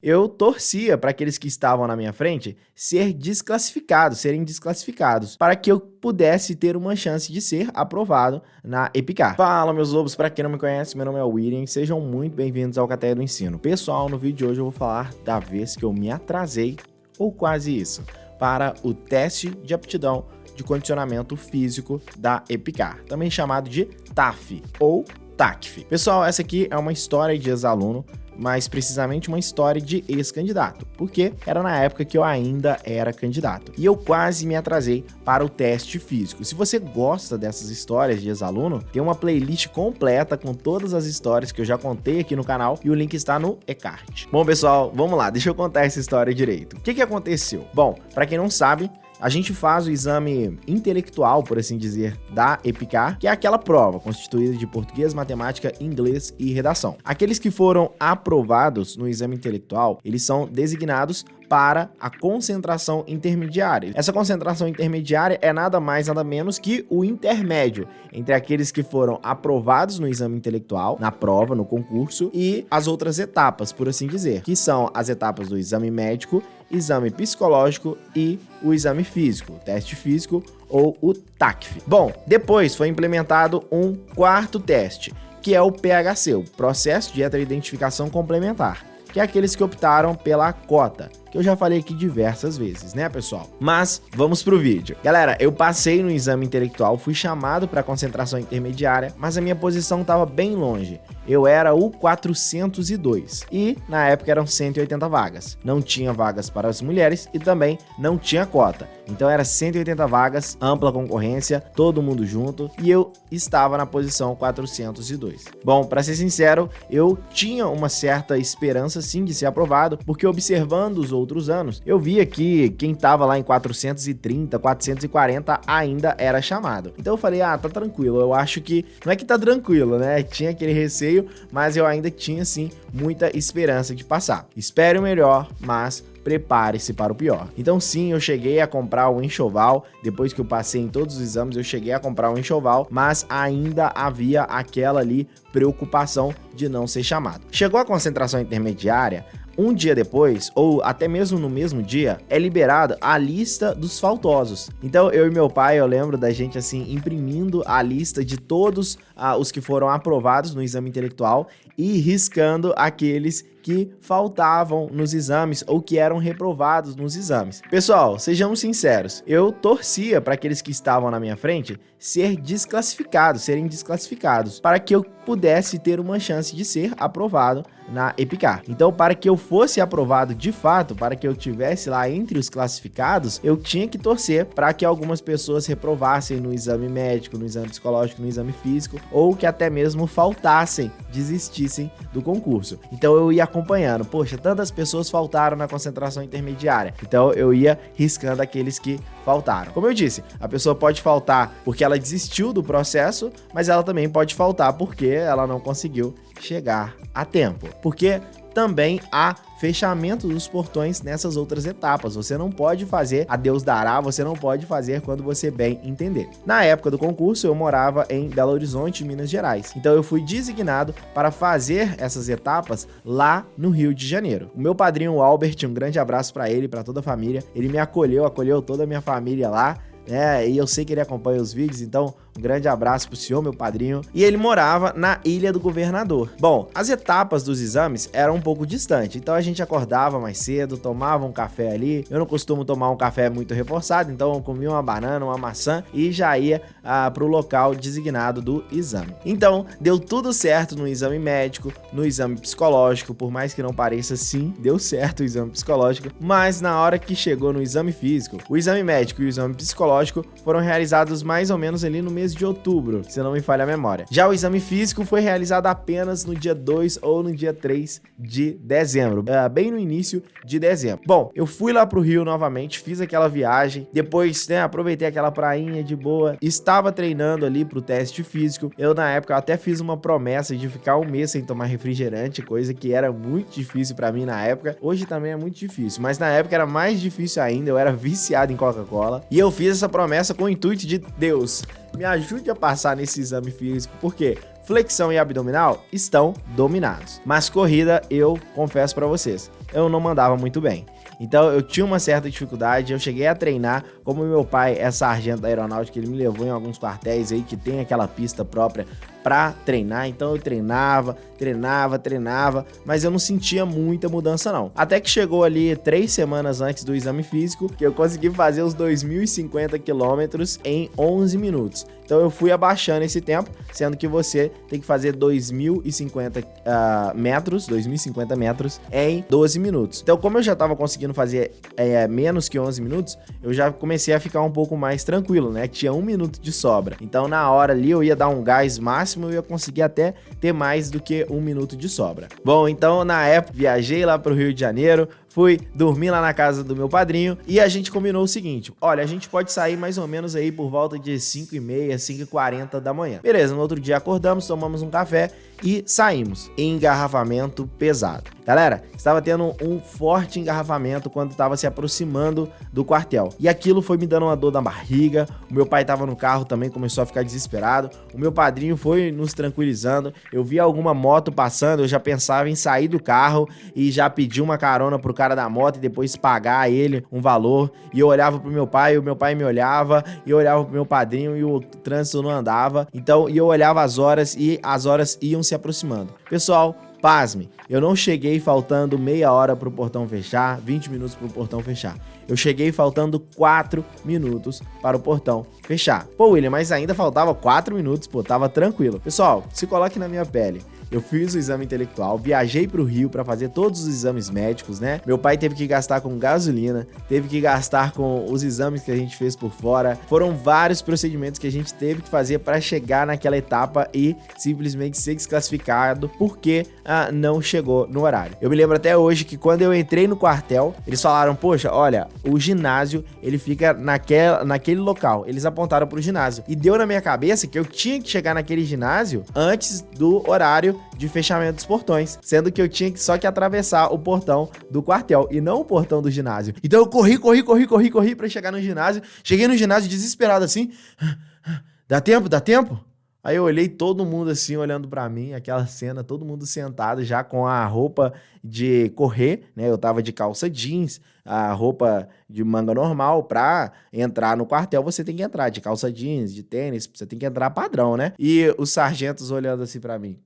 eu torcia para aqueles que estavam na minha frente serem desclassificados, para que eu pudesse ter uma chance de ser aprovado na EPICAR. Fala, meus lobos, para quem não me conhece, meu nome é William, sejam muito bem-vindos ao Cateia do Ensino. Pessoal, no vídeo de hoje eu vou falar da vez que eu me atrasei, ou quase isso, para o teste de aptidão de condicionamento físico da EPICAR, também chamado de TAF ou TACF. Pessoal, essa aqui é uma história de ex-aluno, mais precisamente uma história de ex-candidato, porque era na época que eu ainda era candidato. E eu quase me atrasei para o teste físico. Se você gosta dessas histórias de ex-aluno, tem uma playlist completa com todas as histórias que eu já contei aqui no canal e o link está no e-card. Bom, pessoal, vamos lá, deixa eu contar essa história direito. O que aconteceu? Bom, para quem não sabe, a gente faz o exame intelectual, por assim dizer, da EPICAR, que é aquela prova constituída de português, matemática, inglês e redação. Aqueles que foram aprovados no exame intelectual, eles são designados para a concentração intermediária. Essa concentração intermediária é nada mais, nada menos que o intermédio entre aqueles que foram aprovados no exame intelectual, na prova, no concurso, e as outras etapas, por assim dizer, que são as etapas do exame médico, exame psicológico e o exame físico, o teste físico ou o TACF. Bom, depois foi implementado um quarto teste, que é o PHC, o Processo de Heteroidentificação Complementar, que é aqueles que optaram pela cota, que eu já falei aqui diversas vezes, né, pessoal? Mas vamos pro vídeo. Galera, eu passei no exame intelectual, fui chamado para concentração intermediária, mas a minha posição estava bem longe. Eu era o 402 e na época eram 180 vagas. Não tinha vagas para as mulheres e também não tinha cota. Então era 180 vagas, ampla concorrência, todo mundo junto e eu estava na posição 402. Bom, para ser sincero, eu tinha uma certa esperança sim de ser aprovado, porque observando os outros anos, eu via que quem tava lá em 430, 440 ainda era chamado. Então eu falei, tá tranquilo, eu acho que, não é que tá tranquilo, né? Tinha aquele receio, mas eu ainda tinha sim muita esperança de passar. Espere o melhor, mas prepare-se para o pior. Então sim, eu cheguei a comprar o enxoval, depois que eu passei em todos os exames, eu cheguei a comprar o enxoval, mas ainda havia aquela ali preocupação de não ser chamado. Chegou a concentração intermediária, um dia depois, ou até mesmo no mesmo dia, é liberada a lista dos faltosos. Então, eu e meu pai, eu lembro da gente, assim, imprimindo a lista de todos os que foram aprovados no exame intelectual e riscando aqueles que faltavam nos exames ou que eram reprovados nos exames. Pessoal, sejamos sinceros, eu torcia para aqueles que estavam na minha frente serem desclassificados, para que eu pudesse ter uma chance de ser aprovado na EPICAR. Então, para que eu fosse aprovado de fato, para que eu tivesse lá entre os classificados, eu tinha que torcer para que algumas pessoas reprovassem no exame médico, no exame psicológico, no exame físico, ou que até mesmo faltassem, desistissem do concurso. Então eu ia acompanhando, poxa, tantas pessoas faltaram na concentração intermediária, então eu ia riscando aqueles que faltaram. Como eu disse, a pessoa pode faltar porque ela desistiu do processo, mas ela também pode faltar porque ela não conseguiu chegar a tempo. Porque também há fechamento dos portões nessas outras etapas. Você não pode fazer a Deus dará, você não pode fazer quando você bem entender. Na época do concurso, eu morava em Belo Horizonte, Minas Gerais. Então eu fui designado para fazer essas etapas lá no Rio de Janeiro. O meu padrinho Albert, um grande abraço para ele, para toda a família. Ele me acolheu toda a minha família lá, né? E eu sei que ele acompanha os vídeos, então um grande abraço pro senhor, meu padrinho. E ele morava na Ilha do Governador. Bom, as etapas dos exames eram um pouco distantes, então a gente acordava mais cedo, tomava um café ali. Eu não costumo tomar um café muito reforçado, então eu comia uma banana, uma maçã e já ia pro local designado do exame. Então, deu tudo certo no exame médico, no exame psicológico, por mais que não pareça, sim, deu certo o exame psicológico, mas na hora que chegou no exame físico, o exame médico e o exame psicológico foram realizados mais ou menos ali no mês de outubro, se não me falha a memória. Já o exame físico foi realizado apenas no dia 2 ou no dia 3 de dezembro, bem no início de dezembro. Bom, eu fui lá pro Rio novamente, fiz aquela viagem, depois, né, aproveitei aquela prainha de boa, estava treinando ali pro teste físico. Eu, na época, até fiz uma promessa de ficar um mês sem tomar refrigerante, coisa que era muito difícil pra mim na época. Hoje também é muito difícil, mas na época era mais difícil ainda, eu era viciado em Coca-Cola. E eu fiz essa promessa com o intuito de Deus, me ajude a passar nesse exame físico, porque flexão e abdominal estão dominados. Mas corrida, eu confesso pra vocês, eu não mandava muito bem. Então eu tinha uma certa dificuldade, eu cheguei a treinar, como meu pai é sargento da aeronáutica, ele me levou em alguns quartéis aí que tem aquela pista própria pra treinar, então eu treinava, mas eu não sentia muita mudança não. Até que chegou ali 3 semanas antes do exame físico, que eu consegui fazer os 2.050 quilômetros em 11 minutos. Então eu fui abaixando esse tempo, sendo que você tem que fazer 2.050 metros em 12 minutos. Então como eu já tava conseguindo fazer menos que 11 minutos, eu já comecei a ficar um pouco mais tranquilo, né? Tinha 1 minuto de sobra. Então na hora ali eu ia dar um gás máximo, eu ia conseguir até ter mais do que 1 minuto de sobra. Bom, então na época viajei lá pro Rio de Janeiro, fui dormir lá na casa do meu padrinho e a gente combinou o seguinte: olha, a gente pode sair mais ou menos aí por volta de 5h30, 5h40 da manhã. Beleza, no outro dia acordamos, tomamos um café e saímos. Engarrafamento pesado. Galera, estava tendo um forte engarrafamento quando estava se aproximando do quartel. E aquilo foi me dando uma dor na barriga. O meu pai estava no carro também, começou a ficar desesperado. O meu padrinho foi nos tranquilizando. Eu vi alguma moto passando, eu já pensava em sair do carro e já pedir uma carona pro cara da moto e depois pagar a ele um valor. E eu olhava pro meu pai, e o meu pai me olhava, e eu olhava pro meu padrinho e o trânsito não andava. Então, eu olhava as horas e as horas iam se aproximando. Pessoal, pasme, eu não cheguei faltando meia hora pro portão fechar, 20 minutos pro portão fechar. Eu cheguei faltando 4 minutos para o portão fechar. Pô, William, mas ainda faltava 4 minutos, pô, tava tranquilo. Pessoal, se coloque na minha pele. Eu fiz o exame intelectual, viajei pro Rio para fazer todos os exames médicos, né? Meu pai teve que gastar com gasolina, teve que gastar com os exames que a gente fez por fora. Foram vários procedimentos que a gente teve que fazer para chegar naquela etapa e simplesmente ser desclassificado porque não chegou no horário. Eu me lembro até hoje que quando eu entrei no quartel, eles falaram: poxa, olha, o ginásio, ele fica naquele local. Eles apontaram pro ginásio. E deu na minha cabeça que eu tinha que chegar naquele ginásio antes do horário de fechamento dos portões, sendo que eu tinha só que atravessar o portão do quartel e não o portão do ginásio. Então eu corri pra chegar no ginásio. Cheguei no ginásio desesperado assim. Dá tempo? Aí eu olhei todo mundo assim, olhando pra mim, aquela cena, todo mundo sentado já com a roupa de correr, né? Eu tava de calça jeans, a roupa de manga normal. Pra entrar no quartel, você tem que entrar de calça jeans, de tênis, você tem que entrar padrão, né? E os sargentos olhando assim pra mim.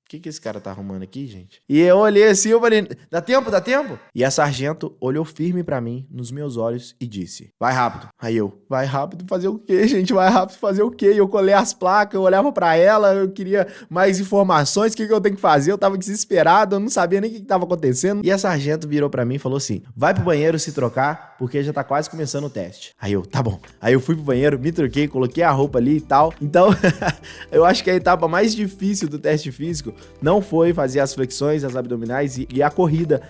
O que esse cara tá arrumando aqui, gente? E eu olhei assim, eu falei: dá tempo? E a sargento olhou firme pra mim, nos meus olhos, e disse: vai rápido. Aí eu: vai rápido fazer o quê, gente? Vai rápido fazer o quê? E eu colei as placas, eu olhava pra ela, eu queria mais informações, o que eu tenho que fazer? Eu tava desesperado, eu não sabia nem o que tava acontecendo. E a sargento virou pra mim e falou assim: vai pro banheiro se trocar, porque já tá quase começando o teste. Aí eu: tá bom. Aí eu fui pro banheiro, me troquei, coloquei a roupa ali e tal. Então, eu acho que a etapa mais difícil do teste físico não foi fazer as flexões, as abdominais e a corrida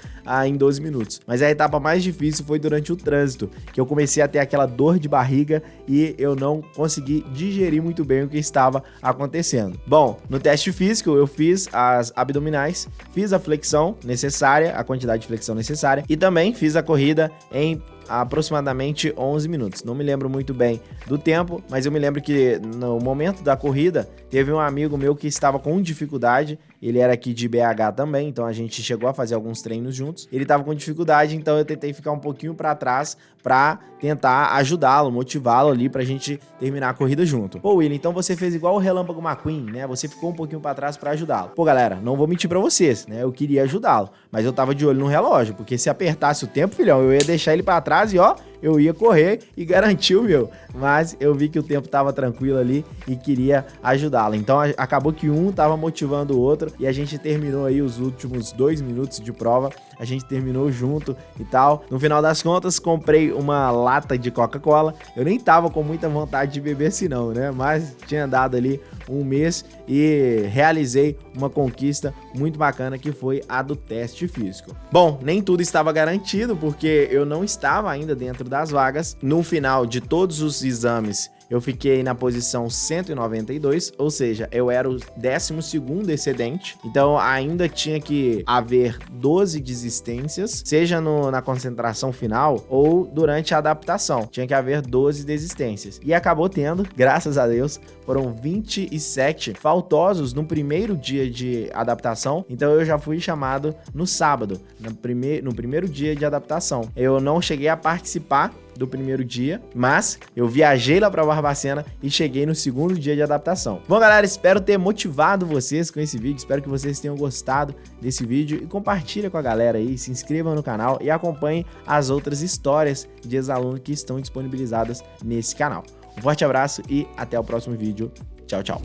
em 12 minutos. Mas a etapa mais difícil foi durante o trânsito, que eu comecei a ter aquela dor de barriga e eu não consegui digerir muito bem o que estava acontecendo. Bom, no teste físico eu fiz as abdominais, fiz a flexão necessária, a quantidade de flexão necessária, e também fiz a corrida em aproximadamente 11 minutos. Não me lembro muito bem do tempo, mas eu me lembro que no momento da corrida teve um amigo meu que estava com dificuldade. Ele era aqui de BH também, então a gente chegou a fazer alguns treinos juntos. Ele estava com dificuldade, então eu tentei ficar um pouquinho para trás para tentar ajudá-lo, motivá-lo ali pra gente terminar a corrida junto. Pô, William, então você fez igual o Relâmpago McQueen, né? Você ficou um pouquinho para trás para ajudá-lo. Pô, galera, não vou mentir para vocês, né? Eu queria ajudá-lo, mas eu tava de olho no relógio, porque se apertasse o tempo, filhão, eu ia deixar ele para trás e ó, eu ia correr e garantir o meu. Mas eu vi que o tempo tava tranquilo ali e queria ajudá-lo. Então acabou que um tava motivando o outro e a gente terminou aí os últimos 2 minutos de prova. A gente terminou junto e tal. No final das contas, comprei uma lata de Coca-Cola. Eu nem tava com muita vontade de beber assim não, né? Mas tinha dado ali um mês e realizei uma conquista muito bacana, que foi a do teste físico. Bom, nem tudo estava garantido, porque eu não estava ainda dentro das vagas. No final de todos os exames eu fiquei na posição 192, ou seja, eu era o 12º excedente, então ainda tinha que haver 12 desistências, seja na concentração final ou durante a adaptação, tinha que haver 12 desistências. E acabou tendo, graças a Deus, foram 27 faltosos no primeiro dia de adaptação, então eu já fui chamado no sábado, no primeiro dia de adaptação. Eu não cheguei a participar do primeiro dia, mas eu viajei lá para Barbacena e cheguei no segundo dia de adaptação. Bom, galera, espero ter motivado vocês com esse vídeo, espero que vocês tenham gostado desse vídeo e compartilha com a galera aí, se inscrevam no canal e acompanhem as outras histórias de ex-aluno que estão disponibilizadas nesse canal. Um forte abraço e até o próximo vídeo. Tchau, tchau.